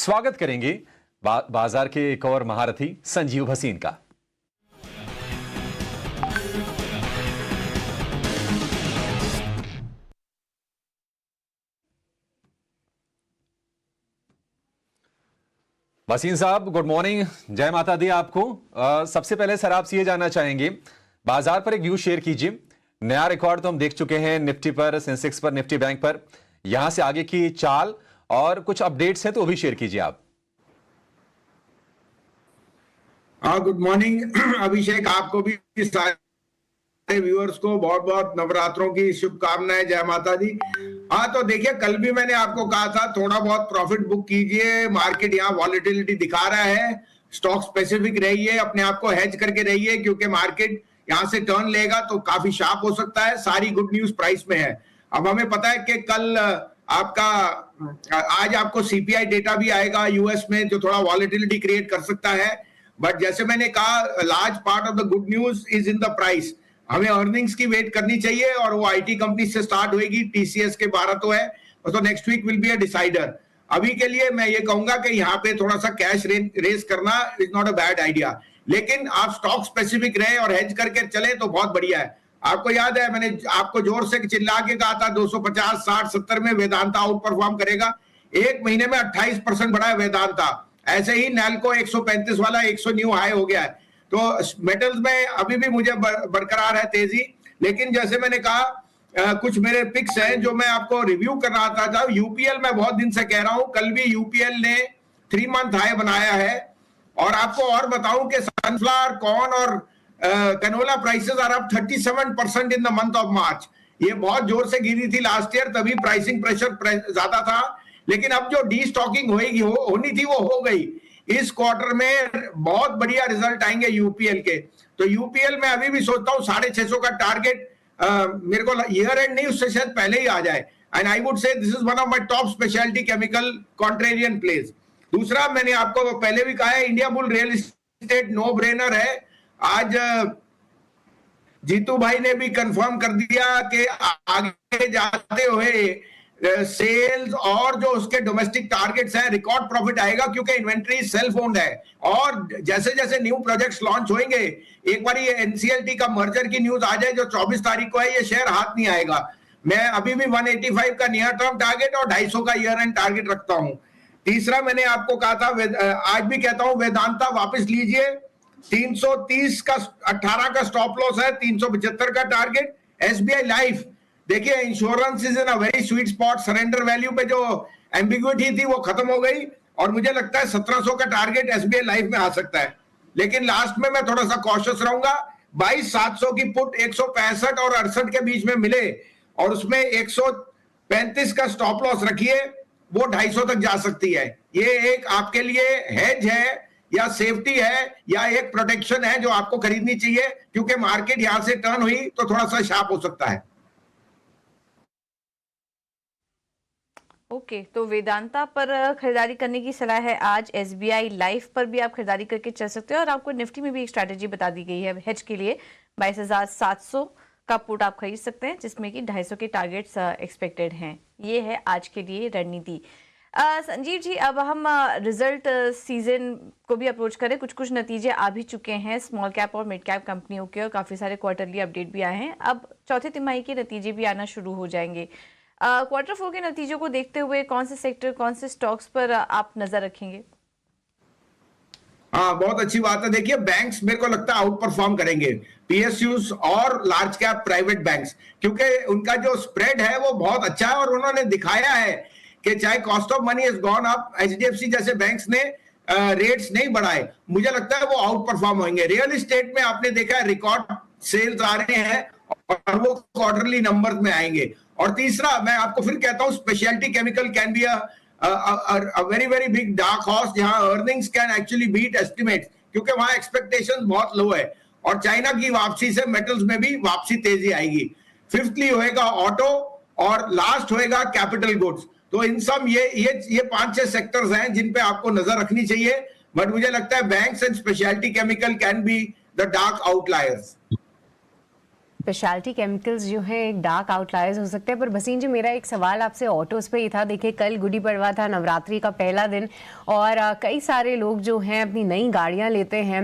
स्वागत करेंगे बाजार के एक और महारथी संजीव भसीन का। भसीन साहब, गुड मॉर्निंग, जय माता दी आपको। सबसे पहले सर आपसे ये जानना चाहेंगे, बाजार पर एक व्यू शेयर कीजिए। नया रिकॉर्ड तो हम देख चुके हैं निफ्टी पर, सेंसेक्स पर, निफ्टी बैंक पर, यहां से आगे की चाल और कुछ अपडेट्स हैं तो वो भी शेयर कीजिए आप। गुड मॉर्निंग अभिषेक, आपको भी सारे व्यूअर्स को बहुत बहुत नवरात्रों की शुभकामनाएं, जय माता दी। तो देखिए, कल भी मैंने आपको कहा था थोड़ा बहुत प्रॉफिट बुक कीजिए। मार्केट यहाँ वॉलेटिलिटी दिखा रहा है, स्टॉक स्पेसिफिक रहिए, अपने आप को हेज करके रहिए, क्योंकि मार्केट यहाँ से टर्न लेगा तो काफी शार्प हो सकता है। सारी गुड न्यूज प्राइस में है। अब हमें पता है कि कल आज आपको सीपीआई डेटा भी आएगा यूएस में, जो थोड़ा वॉलेटिलिटी क्रिएट कर सकता है। बट जैसे मैंने कहा, large part of the good news is in the price. हमें अर्निंग्स की वेट करनी चाहिए और वो आईटी कंपनी से स्टार्ट होगी। टीसीएस के 12 तो है, तो next week will be a decider. अभी के लिए मैं ये कहूंगा कि यहाँ पे थोड़ा सा कैश रेस करना is not a bad idea, लेकिन आप स्टॉक स्पेसिफिक रहे और हेज करके चले तो बहुत बढ़िया है। आपको याद है, मैंने आपको जोर से चिल्ला के कहा था 250, 60, 70 में वेदांता आउट परफॉर्म करेगा। एक महीने में 28% बढ़ा है वेदांता। ऐसे ही नैल्को 135 वाला 100 न्यू हाई हो गया है। तो मेटल्स में अभी भी मुझे बरकरार है तेजी, लेकिन जैसे मैंने कहा कुछ मेरे पिक्स हैं जो मैं आपको रिव्यू कर रहा था। यूपीएल मैं बहुत दिन से कह रहा हूं, कल भी यूपीएल ने 3 मंथ हाई बनाया है। और आपको और बताऊं कि सनफ्लावर, कॉर्न और canola prices are up 37% in the month of March. ये बहुत जोर से गिरी थी लास्ट ईयर, तभी प्राइसिंग प्रेशर ज्यादा था। लेकिन अब जो डी स्टॉकिंग होनी थी वो हो गई। इस क्वार्टर में बहुत बढ़िया रिजल्ट आएंगे यूपीएल के। तो यूपीएल में अभी भी सोचता हूँ 650 का टारगेट मेरे को ईयर एंड नहीं, उससे शायद पहले ही आ जाए। And I would say this is one of my top speciality chemical contrarian place. दूसरा, मैंने आपको पहले भी कहा है, India bull real estate no brainer है। आज जीतू भाई ने भी कंफर्म कर दिया कि आगे जाते हुए सेल्स और जो उसके डोमेस्टिक टारगेट्स हैं, रिकॉर्ड प्रॉफिट आएगा, क्योंकि इन्वेंट्री सेल्फ ओन्ड है। और जैसे जैसे न्यू प्रोजेक्ट्स लॉन्च होंगे, एक बार ये एनसीएलटी का मर्जर की न्यूज आ जाए जो 24 तारीख को है, ये शेयर हाथ नहीं आएगा। मैं अभी भी 185 का नियर टर्म टारगेट और 250 का ईयर एंड टारगेट रखता हूं। तीसरा, मैंने आपको कहा था, आज भी कहता हूं, वेदांता वापस लीजिए। 330 का 18 का स्टॉप लॉस है, 375 का टारगेट। एसबीआई लाइफ, देखिए, insurance is in a very sweet spot. Surrender value पे जो एम्बिग्विटी थी वो खत्म हो गई और मुझे लगता है 1700 का टारगेट एसबीआई लाइफ में आ सकता है। लेकिन लास्ट में मैं थोड़ा सा कॉशियस रहूंगा। 22,700 की पुट 165 और 68 के बीच में मिले और उसमें 135 का स्टॉप लॉस रखिए, वो 250 तक जा सकती है। ये एक आपके लिए हेज है या सेफ्टी है या एक प्रोटेक्शन है जो आपको खरीदनी चाहिए, क्योंकि मार्केट यहां से टर्न हुई तो थोड़ा सा शार्प हो सकता है। ओके, तो वेदांता पर खरीदारी करने की सलाह है। आज एसबीआई लाइफ पर भी आप खरीदारी करके चल सकते हो और आपको निफ्टी में भी एक स्ट्रैटेजी बता दी गई है हेज के लिए। 22,700 का पुट आप खरीद सकते हैं, जिसमें कि 250 के टारगेट्स एक्सपेक्टेड हैं। ये है आज के लिए रणनीति। संजीव जी, अब हम रिजल्ट सीजन को भी अप्रोच करें। कुछ नतीजे आ भी चुके हैं स्मॉल कैप और मिड कैप कंपनियों के, और काफ़ी सारे क्वार्टरली अपडेट भी आए हैं। अब चौथे तिमाही के नतीजे भी आना शुरू हो जाएंगे। क्वार्टर 4 के नतीजों को देखते हुए कौन से सेक्टर, कौन से स्टॉक्स पर आप नजर रखेंगे? हाँ, बहुत अच्छी बात है। देखिए, बैंक्स मेरे को लगता है आउट परफॉर्म करेंगे, पीएसयूज और लार्ज कैप प्राइवेट बैंक्स, क्योंकि उनका जो स्प्रेड है वो बहुत अच्छा है और उन्होंने दिखाया है कि चाहे cost of money has gone up, HDFC जैसे बैंक्स ने रेट्स नहीं बढ़ाए, मुझे लगता है वो आउट परफॉर्म होंगे। रियल एस्टेट में आपने देखा है रिकॉर्ड सेल्स आ रहे हैं और वो क्वार्टरली नंबर्स में आएंगे। और तीसरा, मैं आपको फिर कहता हूं, speciality chemical can be a very very big dark horse, जहां earnings can actually beat estimates, क्योंकि वहां एक्सपेक्टेशंस बहुत लो है। और चाइना की वापसी से मेटल्स में भी वापसी तेजी आएगी। फिफ्थली होएगा ऑटो और लास्ट होएगा कैपिटल गुड्स। तो इन सब ये 5-6 सेक्टर्स हैं जिन पे आपको नजर रखनी चाहिए। बट मुझे लगता है banks and speciality chemical can be the dark outliers. Speciality chemicals जो हैं एक डार्क आउटलायर्स हो सकते हैं। पर भसीन जी, मेरा एक सवाल आपसे ऑटोज पे ही था। देखिए, कल गुड़ी पड़वा था, नवरात्रि का पहला दिन, और कई सारे लोग जो हैं अपनी नई गाड़ियां लेते हैं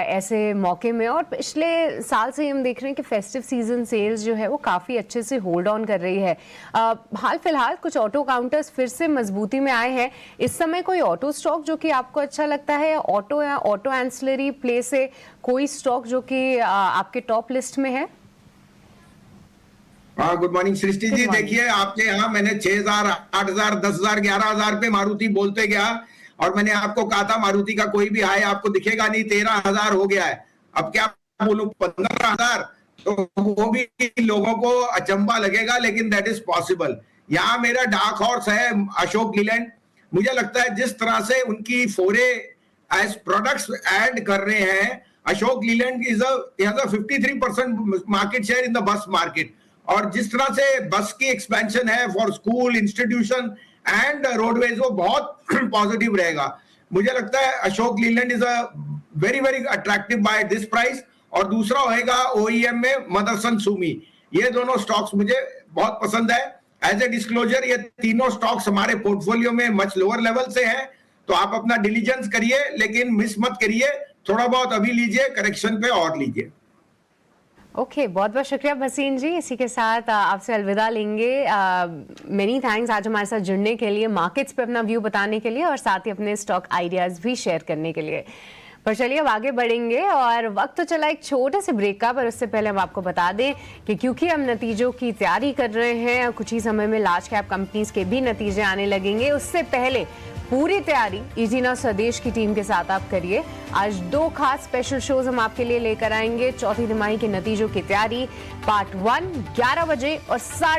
ऐसे मौके में। और पिछले साल से हम देख रहे हैं कि फेस्टिव सीजन सेल्स जो है वो काफ़ी अच्छे से होल्ड ऑन कर रही है। हाल फिलहाल कुछ ऑटो काउंटर्स फिर से मजबूती में आए हैं। इस समय कोई ऑटो स्टॉक जो कि आपको अच्छा लगता है, ऑटो या ऑटो एंसिलरी प्ले से कोई स्टॉक जो कि आपके टॉप लिस्ट में है? हाँ, गुड मॉर्निंग सृष्टि जी। देखिए, आपके यहाँ मैंने 6,000, 8,000, 10,000, 11,000 पे मारुति बोलते गया, और मैंने आपको कहा था मारुति का कोई भी हाई आपको दिखेगा नहीं। 13,000 हो गया है। अब क्या बोलूं, 15,000, तो वो भी लोगों को अचंबा लगेगा, लेकिन दैट इज पॉसिबल। यहाँ मेरा डार्क हॉर्स है अशोक लीलैंड। मुझे लगता है जिस तरह से उनकी फोरे एज प्रोडक्ट्स ऐड कर रहे हैं, Ashok Leyland is a 53% market share in the bus market. और जिस तरह से बस की एक्सपेंशन है for school, institution and roadways, वो बहुत पॉजिटिव रहेगा। मुझे लगता है Ashok Leyland is a very very attractive buy this price. और दूसरा होएगा ओईएम में मदरसन सुमी। ये दोनों स्टॉक्स मुझे बहुत पसंद है। एज ए डिस्क्लोजर, ये तीनों स्टॉक्स हमारे पोर्टफोलियो में मच लोअर लेवल से हैं, तो आप अपना डिलीजेंस करिए, लेकिन मिस मत करिए। थोड़ा बहुत अभी लीजिए, करेक्शन पे और लीजिए। ओके, बहुत बहुत शुक्रिया भसीन जी। इसी के साथ आपसे अलविदा लेंगे। मेनी थैंक्स आज हमारे साथ जुड़ने के लिए, मार्केट्स पे अपना व्यू बताने के लिए, और साथ ही अपने स्टॉक आइडियाज भी शेयर करने के लिए। पर चलिए अब आगे बढ़ेंगे, और वक्त तो चला एक छोटे से ब्रेक का। पर उससे पहले हम आपको बता दें कि क्योंकि हम नतीजों की तैयारी कर रहे हैं, कुछ ही समय में लार्ज कैप कंपनीज के भी नतीजे आने लगेंगे। उससे पहले पूरी तैयारी इजीना स्वदेश की टीम के साथ आप करिए। आज 2 खास स्पेशल शोज हम आपके लिए लेकर आएंगे। चौथी तिमाही के नतीजों की तैयारी पार्ट 1 11 बजे और 8:30